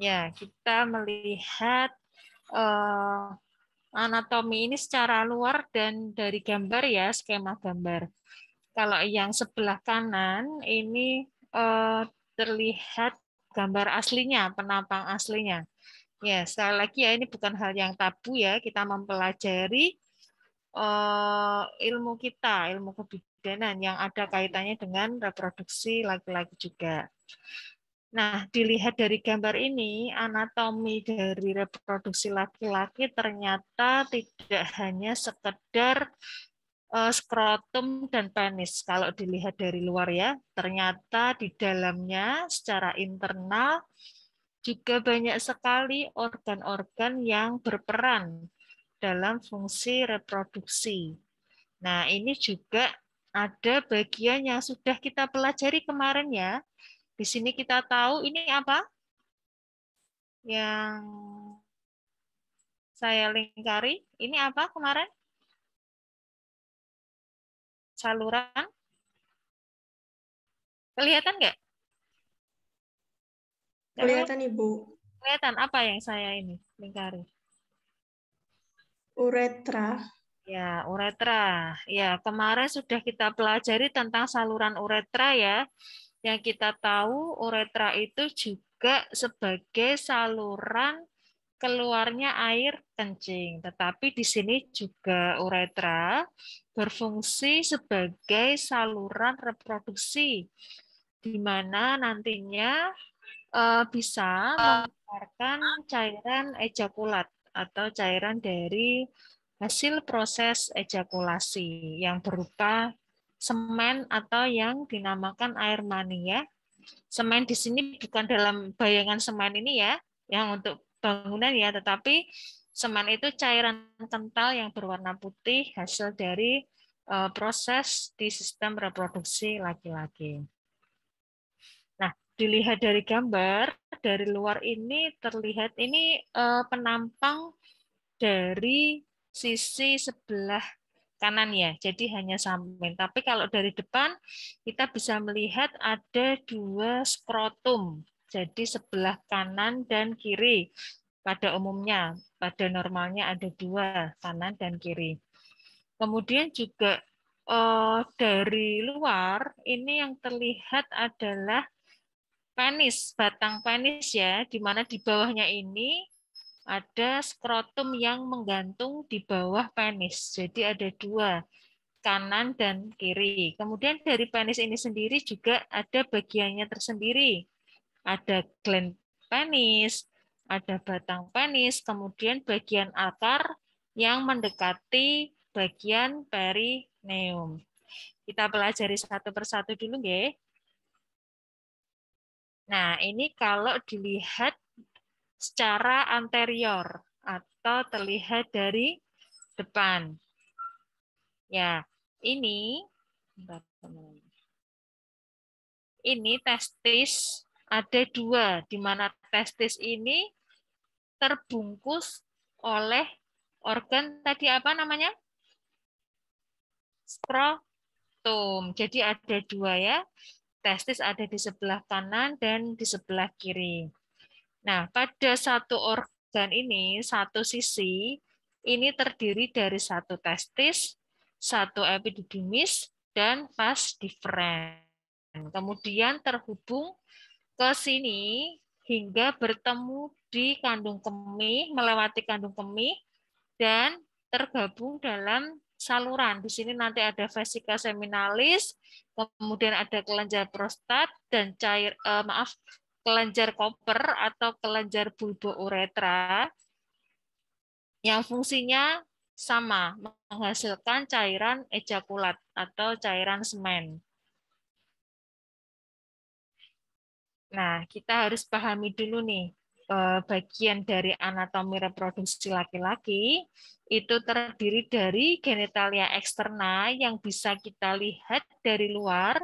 Ya, kita melihat eh, anatomi ini secara luar dan dari gambar ya, skema gambar. Kalau yang sebelah kanan ini terlihat gambar aslinya, penampang aslinya. Ya, sekali lagi ya ini bukan hal yang tabu ya, kita mempelajari ilmu kita, ilmu kebidanan yang ada kaitannya dengan reproduksi laki-laki juga. Nah, dilihat dari gambar ini, anatomi dari reproduksi laki-laki ternyata tidak hanya sekedar skrotum dan penis. Kalau dilihat dari luar ya, ternyata di dalamnya secara internal juga banyak sekali organ-organ yang berperan dalam fungsi reproduksi. Nah, ini juga ada bagian yang sudah kita pelajari kemarin ya. Di sini kita tahu ini apa? Yang saya lingkari. Ini apa kemarin? Saluran. Kelihatan nggak? Nggak Kelihatan Ibu. kelihatan apa yang saya ini lingkari? Uretra. Ya, uretra. Ya, kemarin sudah kita pelajari tentang saluran uretra ya. Yang kita tahu uretra itu juga sebagai saluran keluarnya air kencing. Tetapi di sini juga uretra berfungsi sebagai saluran reproduksi, di mana nantinya bisa mengeluarkan cairan ejakulat atau cairan dari hasil proses ejakulasi yang berupa semen atau yang dinamakan air mani ya. Semen di sini bukan dalam bayangan semen ini ya, yang untuk bangunan ya, tetapi semen itu cairan kental yang berwarna putih hasil dari proses di sistem reproduksi laki-laki. Nah, dilihat dari gambar, dari luar ini terlihat ini penampang dari sisi sebelah kanan ya, jadi hanya samping. Tapi kalau dari depan kita bisa melihat ada dua skrotum, jadi sebelah kanan dan kiri. Pada umumnya, pada normalnya ada dua, kanan dan kiri. Kemudian juga dari luar ini yang terlihat adalah penis, batang penis ya, di mana di bawahnya ini ada skrotum yang menggantung di bawah penis. Jadi ada dua, kanan dan kiri. Kemudian dari penis ini sendiri juga ada bagiannya tersendiri. Ada gland penis, ada batang penis, kemudian bagian akar yang mendekati bagian perineum. Kita pelajari satu persatu dulu, nggih. Nah, ini kalau dilihat secara anterior atau terlihat dari depan. Ya, ini testis ada dua, di mana testis ini terbungkus oleh organ tadi apa namanya? Skrotum. Jadi ada dua ya, testis ada di sebelah kanan dan di sebelah kiri. Nah, pada satu organ ini, satu sisi, ini terdiri dari satu testis, satu epididymis, dan vas deferens. Kemudian terhubung ke sini hingga bertemu di kandung kemih, melewati kandung kemih, dan tergabung dalam saluran. Di sini nanti ada vesika seminalis, kemudian ada kelenjar prostat dan kelenjar koper atau kelenjar bulbouretra yang fungsinya sama, menghasilkan cairan ejakulat atau cairan semen. Nah, kita harus pahami dulu nih, bagian dari anatomi reproduksi laki-laki itu terdiri dari genitalia eksterna yang bisa kita lihat dari luar,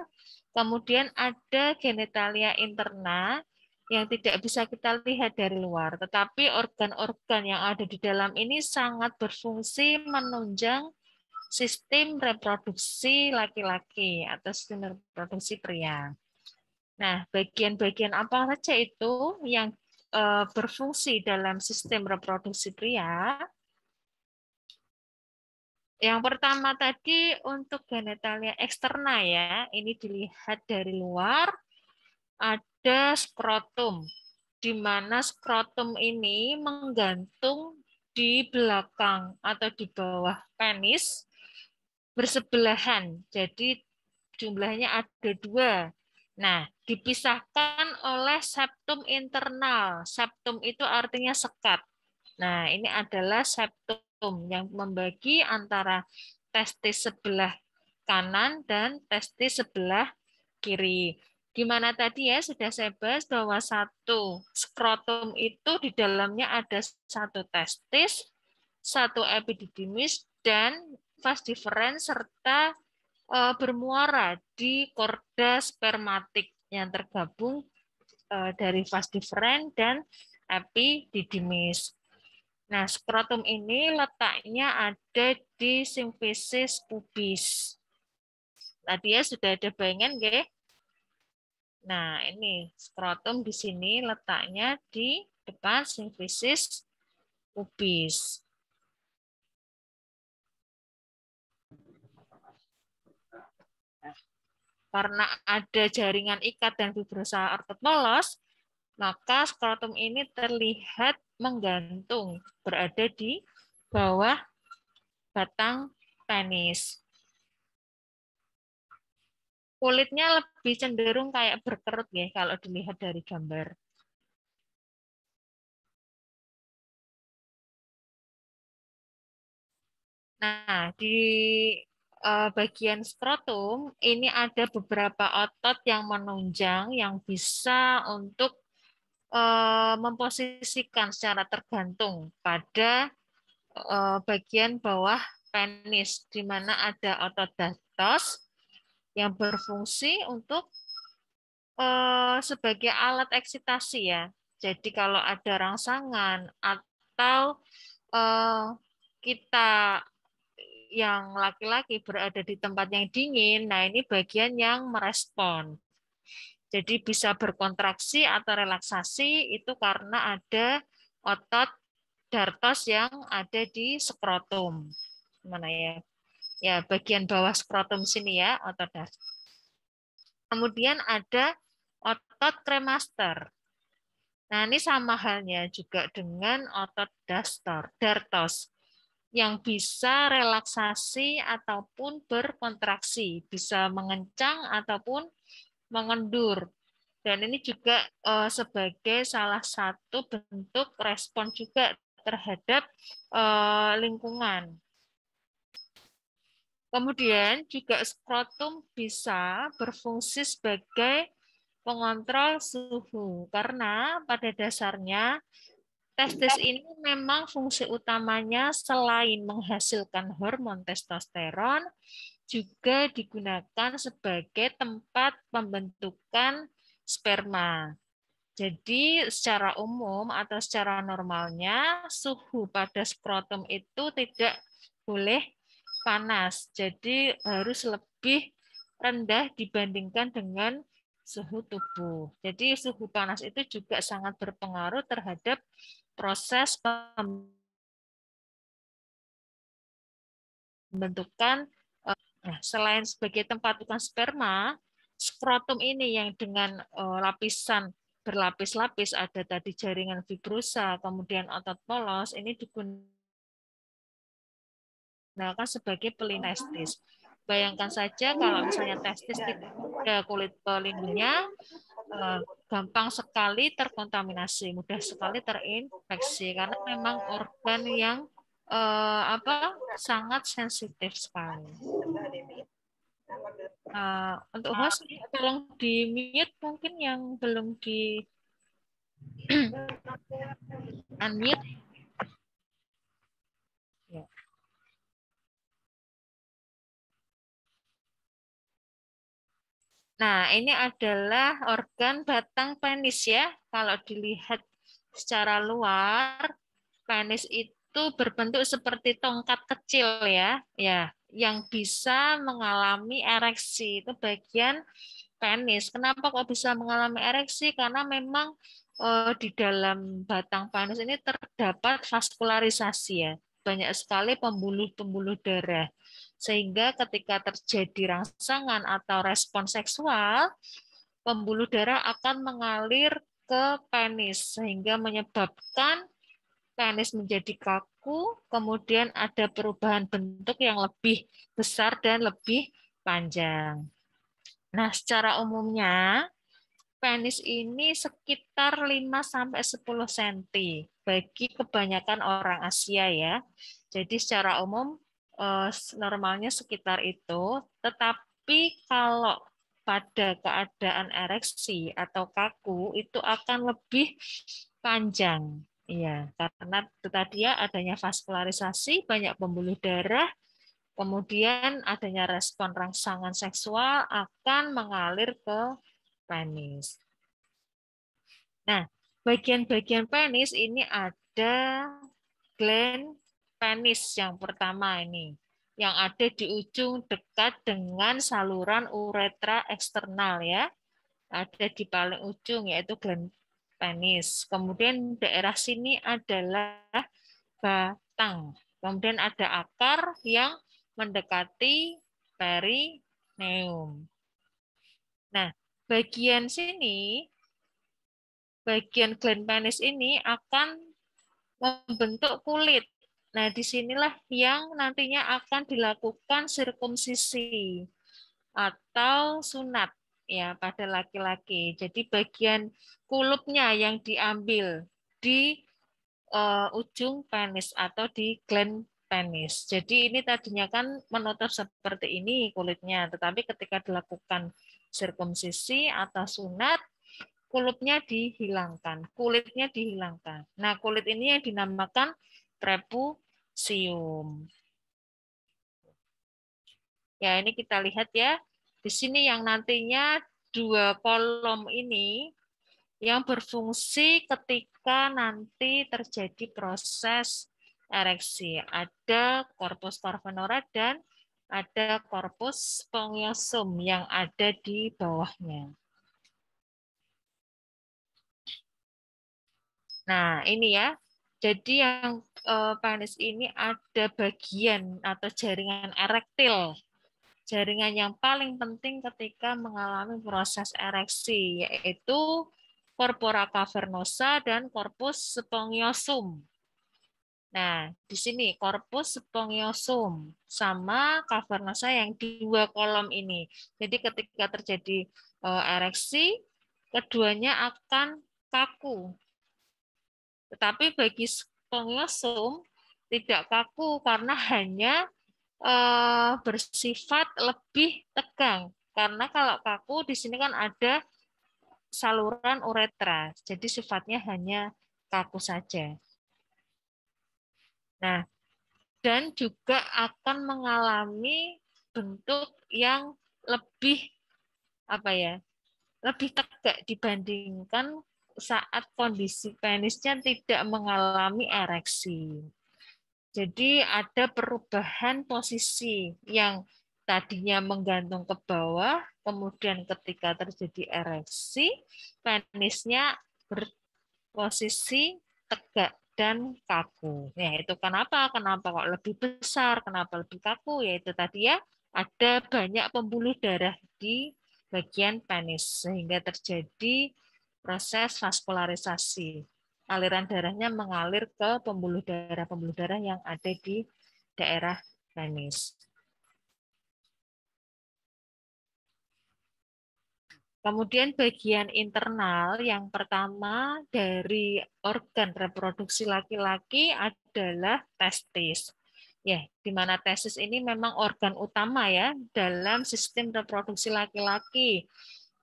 kemudian ada genitalia interna yang tidak bisa kita lihat dari luar, tetapi organ-organ yang ada di dalam ini sangat berfungsi menunjang sistem reproduksi laki-laki atau sistem reproduksi pria. Nah, bagian-bagian apa saja itu yang berfungsi dalam sistem reproduksi pria. Yang pertama tadi untuk genitalia eksterna ya, ini dilihat dari luar, ada skrotum, di mana skrotum ini menggantung di belakang atau di bawah penis bersebelahan. Jadi jumlahnya ada 2. Nah, dipisahkan oleh septum internal. Septum itu artinya sekat. Nah, ini adalah septum yang membagi antara testis sebelah kanan dan testis sebelah kiri. Gimana tadi ya, sudah saya bahas bahwa satu skrotum itu di dalamnya ada satu testis, satu epididymis, dan vas deferens serta bermuara di korda spermatik yang tergabung dari vas deferens dan epididymis. Nah, skrotum ini letaknya ada di simfisis pubis. Tadi ya sudah ada bayangan, nggih? Nah, ini skrotum di sini letaknya di depan simfisis pubis. Karena ada jaringan ikat dan fibrosa ortopolos, maka skrotum ini terlihat menggantung, berada di bawah batang penis. Kulitnya lebih cenderung kayak berkerut ya kalau dilihat dari gambar. Nah, di bagian skrotum ini ada beberapa otot yang menunjang yang bisa untuk memposisikan secara tergantung pada bagian bawah penis, di mana ada otot datos yang berfungsi untuk sebagai alat eksitasi ya. Jadi kalau ada rangsangan atau kita yang laki-laki berada di tempat yang dingin, nah ini bagian yang merespon. Jadi bisa berkontraksi atau relaksasi itu karena ada otot dartos yang ada di skrotum. Mana ya? Ya, bagian bawah skrotum sini ya, otot dartos. Kemudian ada otot kremaster. Nah, ini sama halnya juga dengan otot dartos yang bisa relaksasi ataupun berkontraksi, bisa mengencang ataupun mengendur. Dan ini juga sebagai salah satu bentuk respon juga terhadap lingkungan. Kemudian juga skrotum bisa berfungsi sebagai pengontrol suhu karena pada dasarnya testis ini memang fungsi utamanya selain menghasilkan hormon testosteron juga digunakan sebagai tempat pembentukan sperma. Jadi secara umum atau secara normalnya suhu pada skrotum itu tidak boleh panas. Jadi harus lebih rendah dibandingkan dengan suhu tubuh. Jadi suhu panas itu juga sangat berpengaruh terhadap proses pembentukan. Nah, selain sebagai tempat pembentukan sperma, skrotum ini yang dengan lapisan berlapis-lapis ada tadi jaringan fibrosa, kemudian otot polos, ini digunakan sebagai pelintestis. Bayangkan saja kalau misalnya testis tidak ada kulit pelindungnya, gampang sekali terkontaminasi, mudah sekali terinfeksi karena memang organ yang sangat sensitif sekali. Untuk host tolong di mute mungkin yang belum di unmute. Ya. Nah, ini adalah organ batang penis ya. Kalau dilihat secara luar, penis itu berbentuk seperti tongkat kecil ya. Ya, yang bisa mengalami ereksi. Itu bagian penis. Kenapa kok bisa mengalami ereksi? Karena memang di dalam batang penis ini terdapat vaskularisasi ya. Banyak sekali pembuluh-pembuluh darah. Sehingga ketika terjadi rangsangan atau respon seksual, pembuluh darah akan mengalir ke penis sehingga menyebabkan penis menjadi kaku, kemudian ada perubahan bentuk yang lebih besar dan lebih panjang. Nah, secara umumnya penis ini sekitar 5-10 cm bagi kebanyakan orang Asia ya. Jadi secara umum normalnya sekitar itu, tetapi kalau pada keadaan ereksi atau kaku itu akan lebih panjang. Iya, karena itu tadi ya adanya vaskularisasi, banyak pembuluh darah, kemudian adanya respon rangsangan seksual akan mengalir ke penis. Nah, bagian-bagian penis ini ada gland penis yang pertama ini, yang ada di ujung dekat dengan saluran uretra eksternal ya. Ada di paling ujung yaitu gland penis. Kemudian daerah sini adalah batang. Kemudian ada akar yang mendekati perineum. Nah, bagian sini, bagian gland penis ini akan membentuk kulit. Nah, disinilah yang nantinya akan dilakukan sirkumsisi atau sunat ya pada laki-laki. Jadi bagian kulupnya yang diambil di ujung penis atau di gland penis. Jadi ini tadinya kan menutup seperti ini kulitnya, tetapi ketika dilakukan sirkumsisi atau sunat, kulitnya dihilangkan. Kulitnya dihilangkan. Nah, kulit ini yang dinamakan prepusium. Ya, ini kita lihat ya. Di sini yang nantinya dua kolom ini yang berfungsi ketika nanti terjadi proses ereksi. Ada corpus cavernosa dan ada corpus spongiosum yang ada di bawahnya. Nah, ini ya. Jadi yang penis ini ada bagian atau jaringan erektil. Jaringan yang paling penting ketika mengalami proses ereksi, yaitu corpora cavernosa dan corpus spongiosum. Nah, di sini corpus spongiosum sama cavernosa yang dua kolom ini. Jadi ketika terjadi ereksi, keduanya akan kaku. Tetapi bagi spongiosum tidak kaku karena hanya bersifat lebih tegang. Karena kalau kaku di sini kan ada saluran uretra, jadi sifatnya hanya kaku saja. Nah, dan juga akan mengalami bentuk yang lebih apa ya, lebih tegak dibandingkan saat kondisi penisnya tidak mengalami ereksi. Jadi ada perubahan posisi yang tadinya menggantung ke bawah, kemudian ketika terjadi ereksi, penisnya berposisi tegak dan kaku. Ya, itu kenapa? Kenapa kok lebih besar? Kenapa lebih kaku? Yaitu tadi ya, ada banyak pembuluh darah di bagian penis sehingga terjadi proses vaskularisasi. Aliran darahnya mengalir ke pembuluh darah yang ada di daerah penis. Kemudian bagian internal yang pertama dari organ reproduksi laki-laki adalah testis. Ya, di mana testis ini memang organ utama ya dalam sistem reproduksi laki-laki.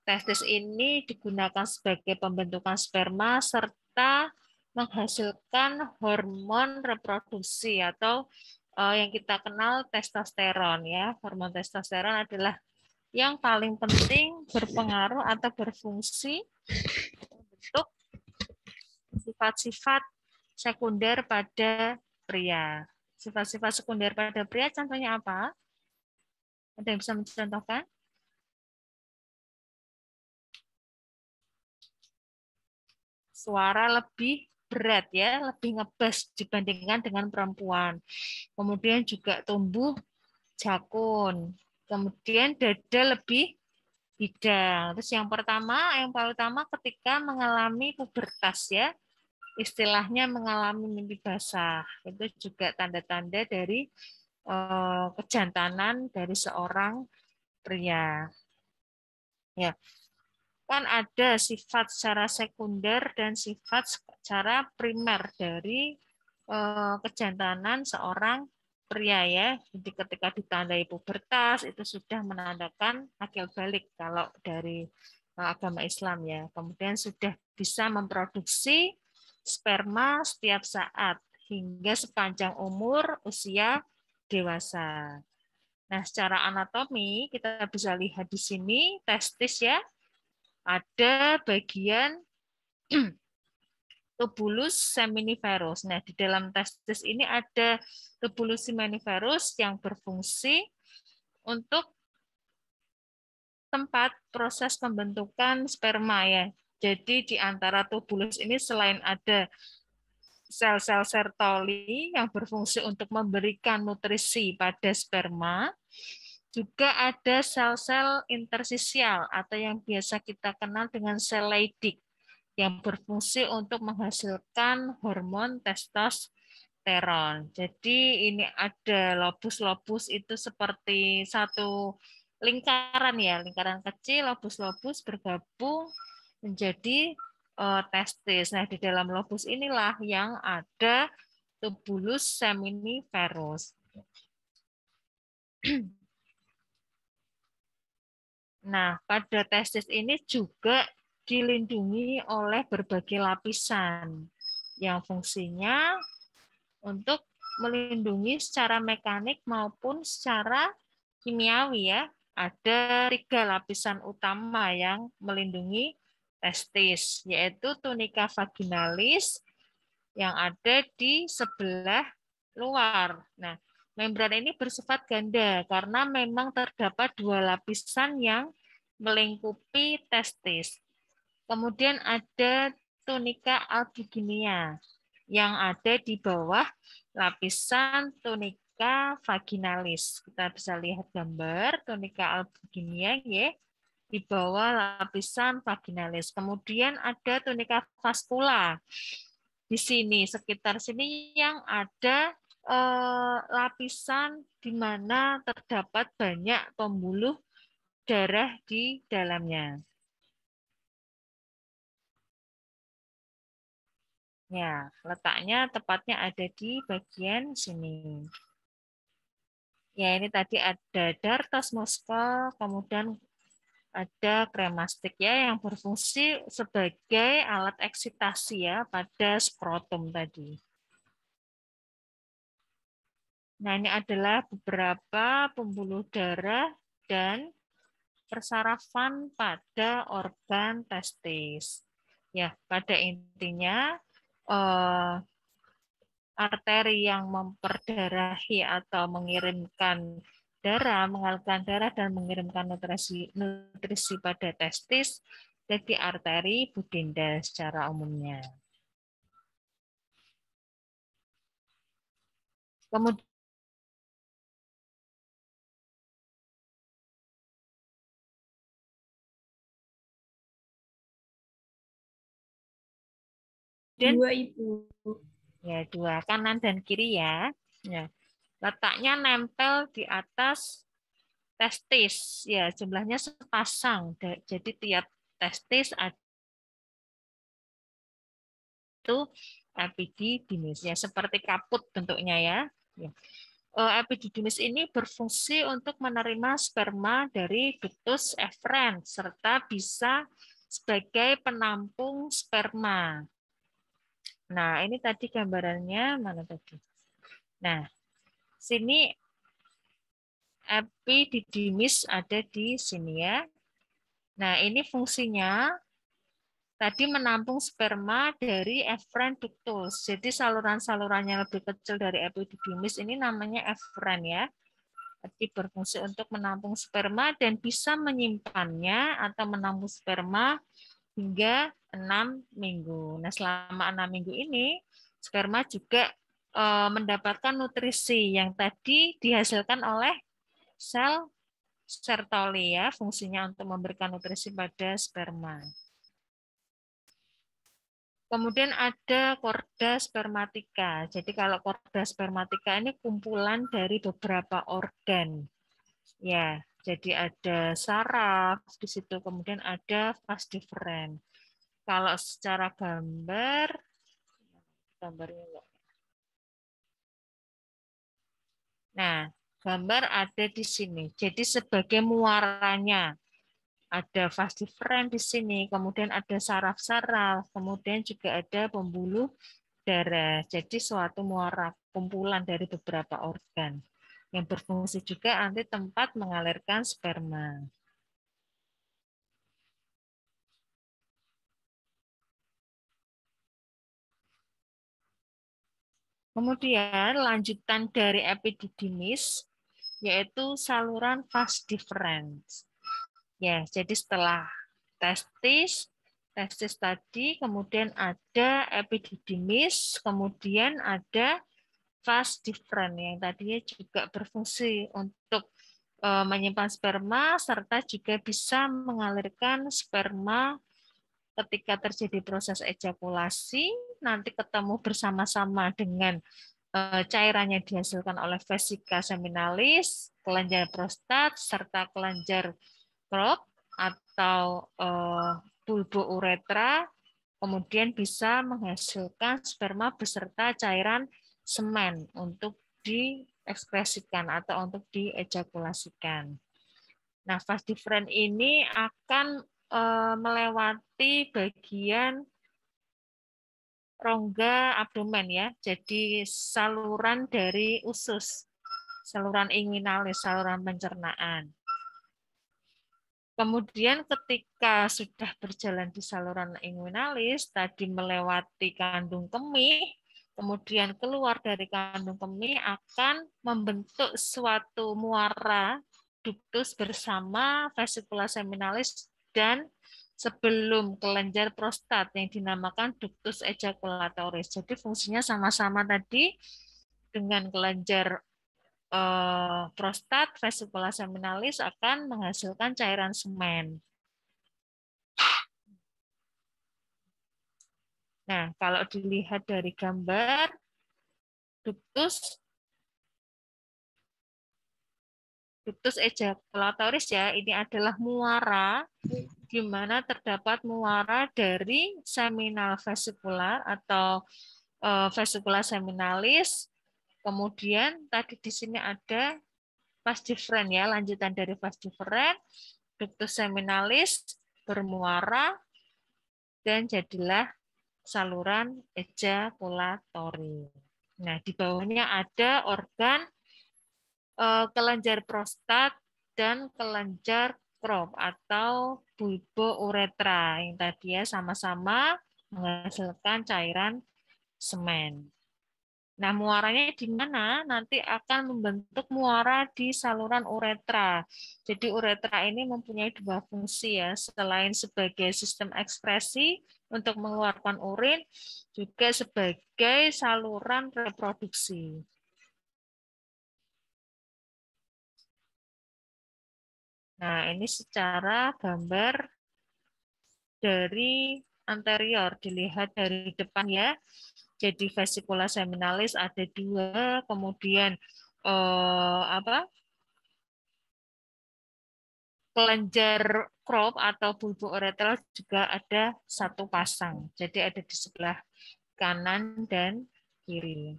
Testis ini digunakan sebagai pembentukan sperma serta menghasilkan hormon reproduksi atau yang kita kenal testosteron ya. Hormon testosteron adalah yang paling penting berpengaruh atau berfungsi untuk sifat-sifat sekunder pada pria. Sifat-sifat sekunder pada pria contohnya apa? Ada yang bisa mencontohkan? suara lebih berat ya, lebih ngebas dibandingkan dengan perempuan. Kemudian juga tumbuh jakun. Kemudian dada lebih bidang. Terus yang paling utama ketika mengalami pubertas ya, istilahnya mengalami mimpi basah. Itu juga tanda-tanda dari kejantanan dari seorang pria. Ya, kan ada sifat secara sekunder dan sifat secara primer dari kejantanan seorang pria ya. Jadi ketika ditandai pubertas itu sudah menandakan akil balik kalau dari agama Islam ya. Kemudian sudah bisa memproduksi sperma setiap saat hingga sepanjang umur usia dewasa. Nah, secara anatomi kita bisa lihat di sini testis ya. Ada bagian tubulus seminiferus. Nah, di dalam testis ini ada tubulus seminiferus yang berfungsi untuk tempat proses pembentukan sperma ya. Jadi di antara tubulus ini selain ada sel-sel Sertoli yang berfungsi untuk memberikan nutrisi pada sperma, juga ada sel-sel intersisial atau yang biasa kita kenal dengan sel Leydig yang berfungsi untuk menghasilkan hormon testosteron. Jadi ini ada lobus-lobus itu seperti satu lingkaran ya, lingkaran kecil, lobus-lobus bergabung menjadi testis. Nah, di dalam lobus inilah yang ada tubulus seminiferus. Nah, pada testis ini juga dilindungi oleh berbagai lapisan yang fungsinya untuk melindungi secara mekanik maupun secara kimiawi ya. Ada 3 lapisan utama yang melindungi testis, yaitu tunika vaginalis yang ada di sebelah luar. Nah, membran ini bersifat ganda karena memang terdapat 2 lapisan yang melingkupi testis. Kemudian ada tunika albuginea yang ada di bawah lapisan tunika vaginalis. Kita bisa lihat gambar tunika albuginea ya, di bawah lapisan vaginalis. Kemudian ada tunika vaskula. Di sini, sekitar sini yang ada lapisan di mana terdapat banyak pembuluh darah di dalamnya. Ya, letaknya tepatnya ada di bagian sini. Ya, ini tadi ada dartos muskel, kemudian ada kremastik ya yang berfungsi sebagai alat eksitasi ya pada skrotum tadi. Nah, ini adalah beberapa pembuluh darah dan persarafan pada organ testis. Ya, pada intinya arteri yang memperdarahi atau mengirimkan darah, mengalirkan darah dan mengirimkan nutrisi pada testis jadi arteri budenda secara umumnya. Kemudian dua Ibu. Ya, 2 kanan dan kiri ya. Ya. Letaknya nempel di atas testis. Ya, jumlahnya sepasang. Jadi tiap testis ada itu epididymis ya, seperti kaput bentuknya ya. Ya. Epididymis ini berfungsi untuk menerima sperma dari ductus efferens serta bisa sebagai penampung sperma. Nah, ini tadi gambarannya mana tadi? Nah, sini epididymis ada di sini ya. Nah, ini fungsinya tadi menampung sperma dari eferen ductus. Jadi saluran-salurannya lebih kecil dari epididymis ini namanya eferen ya. Jadi berfungsi untuk menampung sperma dan bisa menyimpannya atau menampung sperma hingga 6 minggu. Nah, selama 6 minggu ini, sperma juga mendapatkan nutrisi yang tadi dihasilkan oleh sel Sertoli ya, fungsinya untuk memberikan nutrisi pada sperma. Kemudian ada korda spermatika. Jadi kalau korda spermatika ini kumpulan dari beberapa organ. Ya, jadi ada saraf di situ, kemudian ada vas deferens. Kalau secara gambarnya. Nah, gambar ada di sini. Jadi sebagai muaranya ada vas deferens di sini, kemudian ada saraf-saraf, kemudian juga ada pembuluh darah. Jadi suatu muara kumpulan dari beberapa organ yang berfungsi juga nanti tempat mengalirkan sperma. Kemudian lanjutan dari epididymis yaitu saluran vas deferens. Ya, jadi setelah testis tadi, kemudian ada epididymis, kemudian ada vas deferens yang tadinya juga berfungsi untuk menyimpan sperma serta juga bisa mengalirkan sperma ketika terjadi proses ejakulasi, nanti ketemu bersama-sama dengan cairan yang dihasilkan oleh vesika seminalis, kelenjar prostat, serta kelenjar Krop atau bulbouretra, kemudian bisa menghasilkan sperma beserta cairan semen untuk diekspresikan atau untuk diejakulasikan. Nah, vas deferens ini akan melewati bagian rongga abdomen ya, jadi saluran dari usus, saluran inguinalis, saluran pencernaan. Kemudian ketika sudah berjalan di saluran inguinalis, tadi melewati kandung kemih, kemudian keluar dari kandung kemih akan membentuk suatu muara ductus bersama vesicula seminalis dan sebelum kelenjar prostat yang dinamakan ductus ejaculatoris. Jadi fungsinya sama-sama tadi dengan kelenjar prostat, vesicula seminalis akan menghasilkan cairan semen. Nah, kalau dilihat dari gambar ductus ejaculatoris ya, ini adalah muara di mana terdapat muara dari seminal vesikular atau vesicula seminalis. Kemudian tadi di sini ada vas deferens ya, lanjutan dari vas deferens, ductus seminalis bermuara dan jadilah saluran ejaculatori. Nah, di bawahnya ada organ kelenjar prostat dan kelenjar Krop atau bulbouretra yang tadi ya sama-sama menghasilkan cairan semen. Nah, muaranya di mana? Nanti akan membentuk muara di saluran uretra. Jadi uretra ini mempunyai dua fungsi ya, selain sebagai sistem ekspresi untuk mengeluarkan urin, juga sebagai saluran reproduksi. Nah, ini secara gambar dari anterior, dilihat dari depan ya. Jadi vesicula seminalis ada dua, kemudian kelenjar Krop atau bulbouretra juga ada satu pasang. Jadi ada di sebelah kanan dan kiri.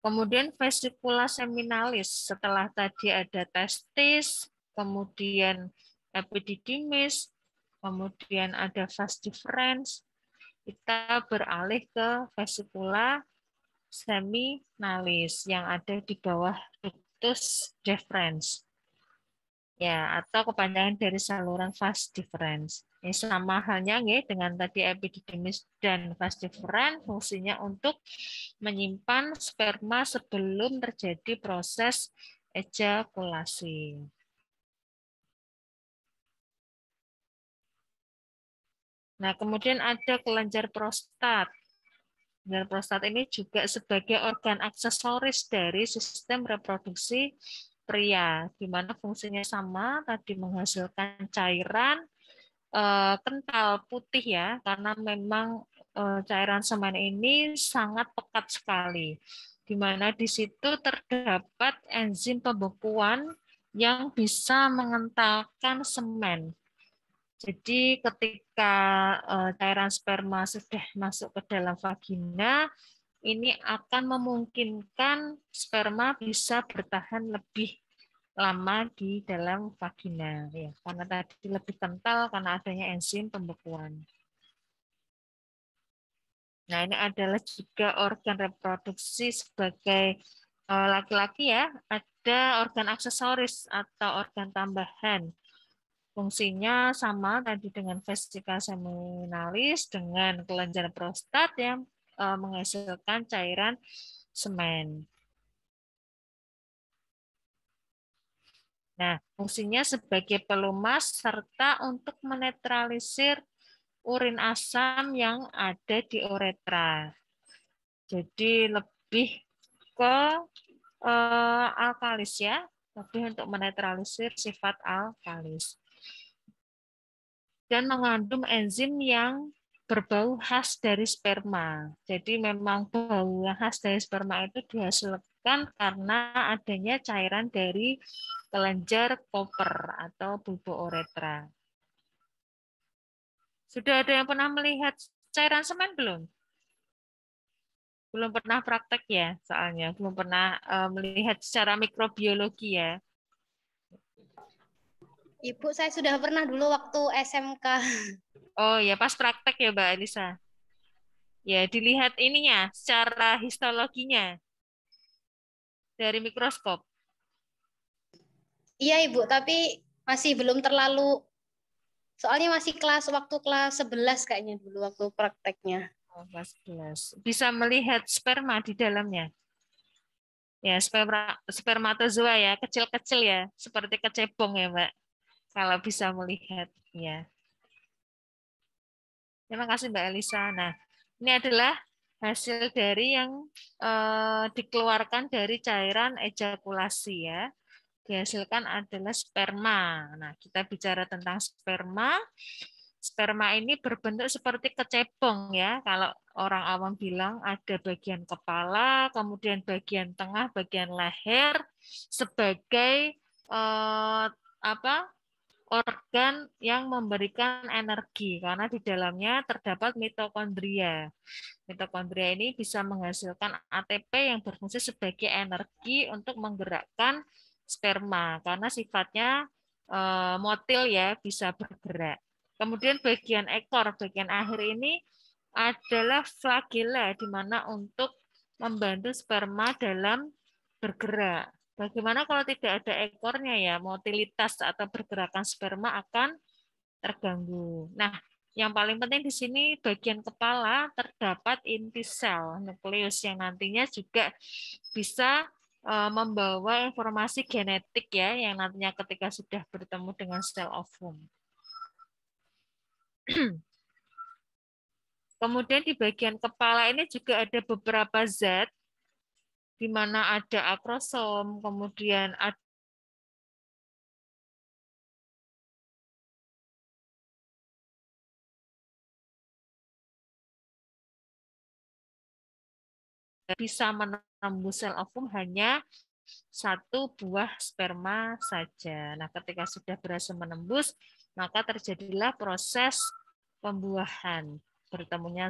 Kemudian vesicula seminalis, setelah tadi ada testis, kemudian epididymis, kemudian ada vas deferens, kita beralih ke vesicula seminalis yang ada di bawah ductus deferens. Ya, atau kepanjangan dari saluran vas deferens. Ini sama halnya dengan tadi epididymis dan vas deferens, fungsinya untuk menyimpan sperma sebelum terjadi proses ejakulasi. Nah, kemudian ada kelenjar prostat. Kelenjar prostat ini juga sebagai organ aksesoris dari sistem reproduksi pria, di mana fungsinya sama, tadi menghasilkan cairan kental putih ya, karena memang cairan semen ini sangat pekat sekali, di mana di situ terdapat enzim pembekuan yang bisa mengentalkan semen. Jadi ketika cairan sperma sudah masuk ke dalam vagina, ini akan memungkinkan sperma bisa bertahan lebih lama di dalam vagina, ya, karena tadi lebih kental karena adanya enzim pembekuan. Nah, ini adalah juga organ reproduksi sebagai laki-laki ya, ada organ aksesoris atau organ tambahan. Fungsinya sama tadi dengan vesika seminalis dengan kelenjar prostat yang menghasilkan cairan semen. Nah, fungsinya sebagai pelumas serta untuk menetralisir urin asam yang ada di uretra. Jadi lebih ke alkalis ya, lebih untuk menetralisir sifat alkalis. Dan mengandung enzim yang berbau khas dari sperma. Jadi memang bau yang khas dari sperma itu dihasilkan karena adanya cairan dari kelenjar Cooper atau bulbo uretra. Sudah ada yang pernah melihat cairan semen belum? Belum pernah praktek ya, soalnya belum pernah melihat secara mikrobiologi ya. Ibu, saya sudah pernah dulu waktu SMK. Oh ya, pas praktek ya Mbak Elisa. Ya, dilihat ininya, secara histologinya dari mikroskop. Iya, Ibu, tapi masih belum terlalu, soalnya masih waktu kelas 11 kayaknya dulu waktu prakteknya. Oh, kelas 11. Bisa melihat sperma di dalamnya. Ya, spermatozoa ya, kecil-kecil ya, seperti kecebong ya, Mbak. Kalau bisa melihat, ya. Terima kasih Mbak Elisa. Nah, ini adalah hasil dari yang dikeluarkan dari cairan ejakulasi ya. Dihasilkan adalah sperma. Nah, kita bicara tentang sperma. Sperma ini berbentuk seperti kecebong ya. Kalau orang awam bilang ada bagian kepala, kemudian bagian tengah, bagian leher sebagai apa? Organ yang memberikan energi karena di dalamnya terdapat mitokondria. Mitokondria ini bisa menghasilkan ATP yang berfungsi sebagai energi untuk menggerakkan sperma karena sifatnya motil ya, bisa bergerak. Kemudian bagian ekor, bagian akhir ini adalah flagella di mana untuk membantu sperma dalam bergerak. Bagaimana kalau tidak ada ekornya ya, motilitas atau pergerakan sperma akan terganggu. Nah, yang paling penting di sini bagian kepala terdapat inti sel nukleus yang nantinya juga bisa membawa informasi genetik ya yang nantinya ketika sudah bertemu dengan sel ovum. Kemudian di bagian kepala ini juga ada beberapa zat di mana ada akrosom, kemudian ada bisa menembus sel ovum hanya satu buah sperma saja. Nah, ketika sudah berhasil menembus, maka terjadilah proses pembuahan. Bertemunya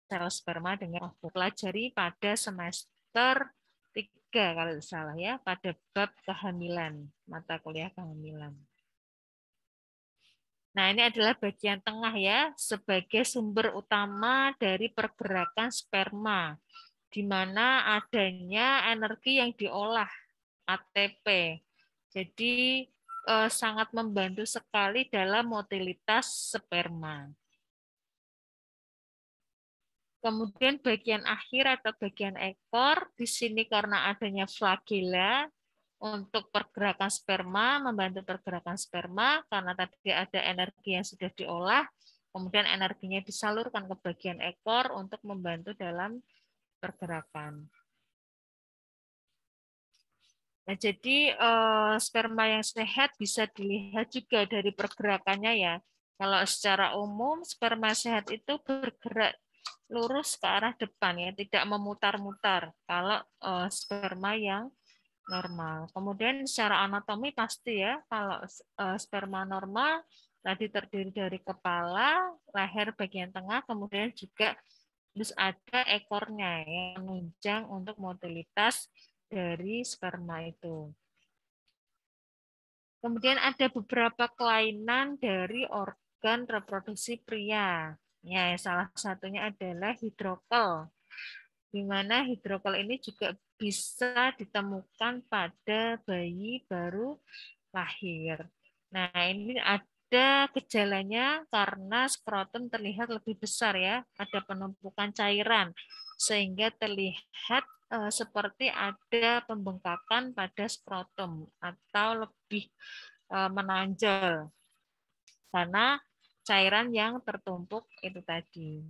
sel sperma dengan ovum. Pelajari pada semester 3 kalau tidak salah ya, pada bab kehamilan, mata kuliah kehamilan. Nah, ini adalah bagian tengah ya, sebagai sumber utama dari pergerakan sperma, di mana adanya energi yang diolah, ATP. Jadi, sangat membantu sekali dalam motilitas sperma. Kemudian bagian akhir atau bagian ekor, di sini karena adanya flagela untuk pergerakan sperma, membantu pergerakan sperma, karena tadi ada energi yang sudah diolah, kemudian energinya disalurkan ke bagian ekor untuk membantu dalam pergerakan. Nah, jadi sperma yang sehat bisa dilihat juga dari pergerakannya ya. Kalau secara umum sperma sehat itu bergerak lurus ke arah depan ya, tidak memutar-mutar. Kalau sperma yang normal. Kemudian secara anatomi pasti ya, kalau sperma normal tadi terdiri dari kepala, leher bagian tengah, kemudian juga harus ada ekornya yang menunjang untuk motilitas dari sperma itu. Kemudian ada beberapa kelainan dari organ reproduksi pria. Ya, salah satunya adalah hidrokel, di mana hidrokel ini juga bisa ditemukan pada bayi baru lahir. Nah, ini ada gejalanya karena skrotum terlihat lebih besar ya, ada penumpukan cairan sehingga terlihat seperti ada pembengkakan pada skrotum atau lebih menonjol karena cairan yang tertumpuk itu tadi.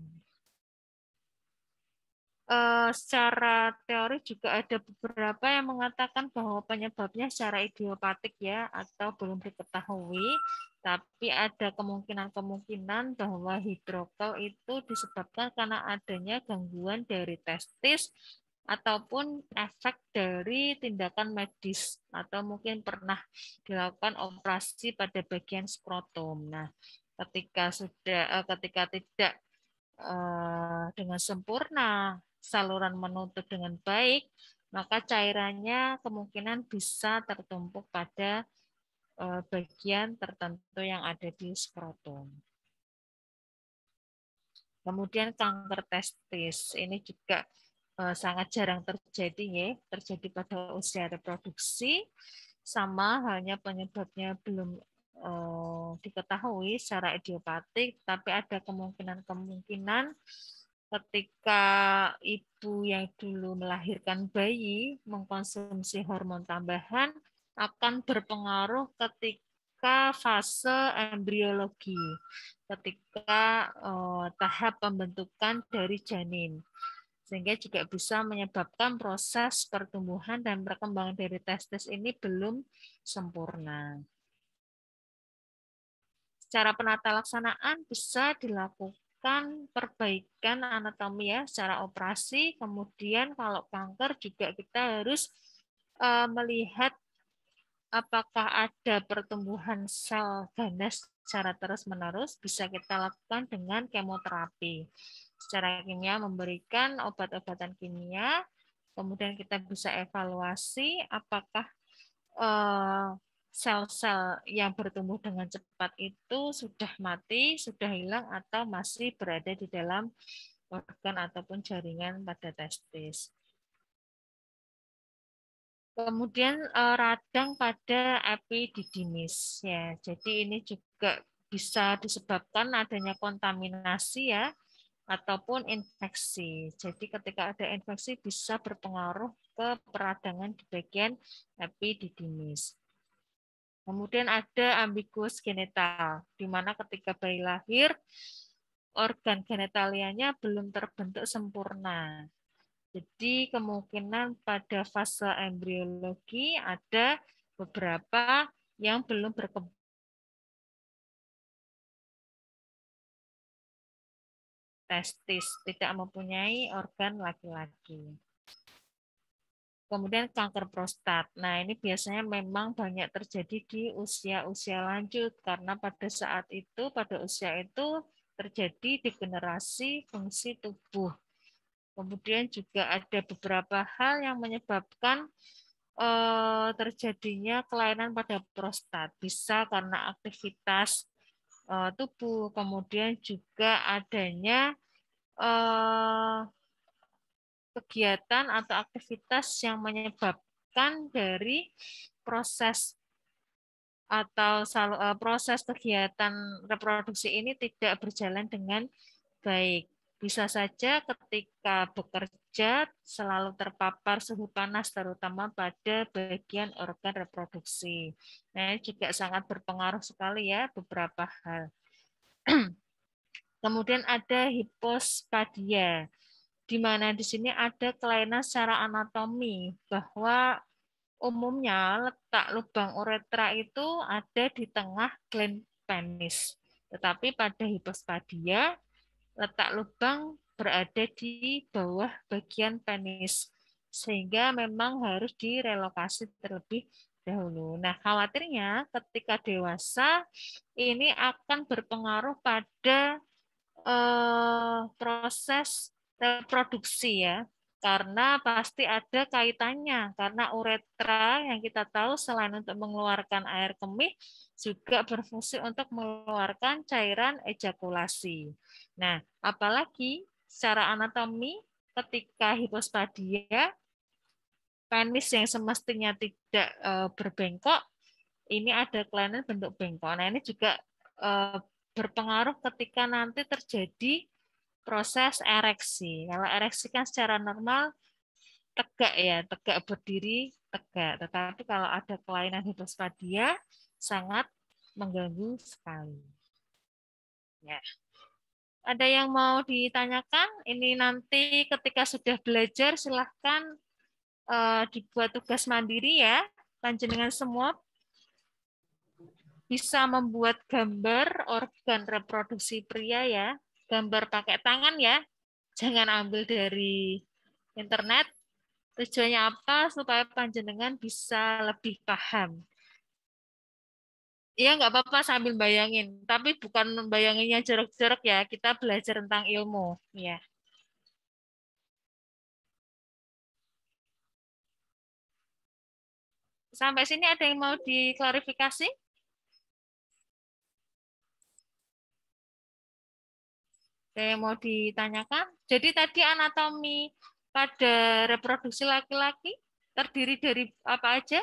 Secara teori juga ada beberapa yang mengatakan bahwa penyebabnya secara idiopatik ya atau belum diketahui, tapi ada kemungkinan bahwa hidrokel itu disebabkan karena adanya gangguan dari testis ataupun efek dari tindakan medis atau mungkin pernah dilakukan operasi pada bagian skrotum. Nah, ketika tidak dengan sempurna saluran menutup dengan baik, maka cairannya kemungkinan bisa tertumpuk pada bagian tertentu yang ada di skrotum. Kemudian kanker testis, ini juga sangat jarang terjadi ya, terjadi pada usia reproduksi, sama halnya penyebabnya belum diketahui secara idiopatik, tapi ada kemungkinan ketika ibu yang dulu melahirkan bayi mengkonsumsi hormon tambahan akan berpengaruh ketika fase embriologi, ketika tahap pembentukan dari janin, sehingga juga bisa menyebabkan proses pertumbuhan dan perkembangan dari testis ini belum sempurna. Secara penata laksanaan bisa dilakukan perbaikan anatomi ya secara operasi. Kemudian kalau kanker juga kita harus melihat apakah ada pertumbuhan sel ganas secara terus-menerus, bisa kita lakukan dengan kemoterapi. Secara kimia memberikan obat-obatan kimia, kemudian kita bisa evaluasi apakah sel-sel yang bertumbuh dengan cepat itu sudah mati, sudah hilang, atau masih berada di dalam organ ataupun jaringan pada testis. Kemudian radang pada epididymis ya. Jadi ini juga bisa disebabkan adanya kontaminasi ya ataupun infeksi. Jadi ketika ada infeksi bisa berpengaruh ke peradangan di bagian epididymis. Kemudian ada ambiguous genital, di mana ketika bayi lahir, organ genitalianya belum terbentuk sempurna. Jadi kemungkinan pada fase embriologi ada beberapa yang belum berkembang. Testis tidak mempunyai organ laki-laki. Kemudian kanker prostat. Nah, ini biasanya memang banyak terjadi di usia-usia lanjut karena pada saat itu, pada usia itu terjadi degenerasi fungsi tubuh. Kemudian juga ada beberapa hal yang menyebabkan terjadinya kelainan pada prostat. Bisa karena aktivitas tubuh, kemudian juga adanya kegiatan atau aktivitas yang menyebabkan dari proses atau proses kegiatan reproduksi ini tidak berjalan dengan baik. Bisa saja ketika bekerja selalu terpapar suhu panas, terutama pada bagian organ reproduksi. Nah, ini juga sangat berpengaruh sekali ya beberapa hal. Kemudian ada hipospadia, di mana di sini ada kelainan secara anatomi, bahwa umumnya letak lubang uretra itu ada di tengah gland penis. Tetapi pada hipospadia, letak lubang berada di bawah bagian penis, sehingga memang harus direlokasi terlebih dahulu. Nah, khawatirnya ketika dewasa ini akan berpengaruh pada proses reproduksi ya, karena pasti ada kaitannya, karena uretra yang kita tahu selain untuk mengeluarkan air kemih juga berfungsi untuk mengeluarkan cairan ejakulasi. Nah, apalagi secara anatomi ketika hipospadia, penis yang semestinya tidak berbengkok, ini ada kelainan bentuk bengkok. Nah, ini juga berpengaruh ketika nanti terjadi proses ereksi. Kalau ereksi kan secara normal tegak ya, tegak berdiri, tegak. Tetapi kalau ada kelainan hipospadia sangat mengganggu sekali. Ya. Ada yang mau ditanyakan? Ini nanti ketika sudah belajar silahkan dibuat tugas mandiri ya. Panjenengan semua bisa membuat gambar organ reproduksi pria ya. Gambar pakai tangan ya. Jangan ambil dari internet. Tujuannya apa? Supaya panjenengan bisa lebih paham. Ya nggak apa-apa sambil bayangin, tapi bukan bayanginnya jorok-jorok ya. Kita belajar tentang ilmu, ya. Sampai sini ada yang mau diklarifikasi? Ada yang mau ditanyakan? Jadi tadi anatomi pada reproduksi laki-laki terdiri dari apa aja?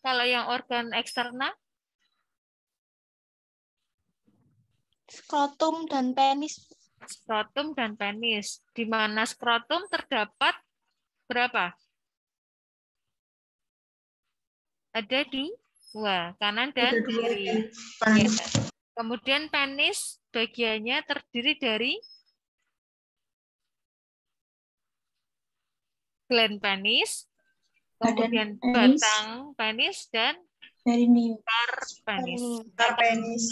Kalau yang organ eksternal? Skrotum dan penis. Skrotum dan penis. Di mana skrotum terdapat berapa? Ada dua, kanan dan kiri. Ya. Kemudian penis bagiannya terdiri dari gland penis, kemudian batang penis dan akar penis.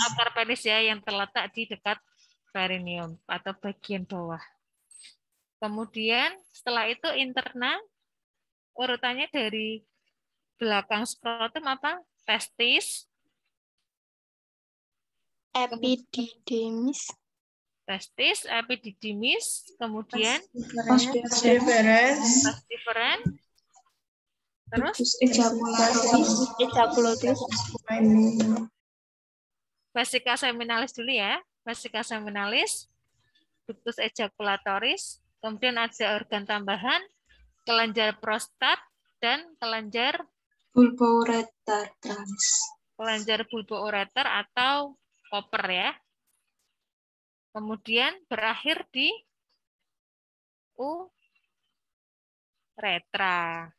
Akar penis ya yang terletak di dekat perineum atau bagian bawah. Kemudian setelah itu interna, urutannya dari belakang skrotum apa? Testis, Epididymis. testis, epididymis, kemudian pastiferen, terus Ejakulatis. vesika seminalis dulu ya. Vesika seminalis, ductus ejaculatoris, kemudian ada organ tambahan, kelenjar prostat dan kelenjar Bulboureter. bulboureter atau koper ya. Kemudian berakhir di uretra.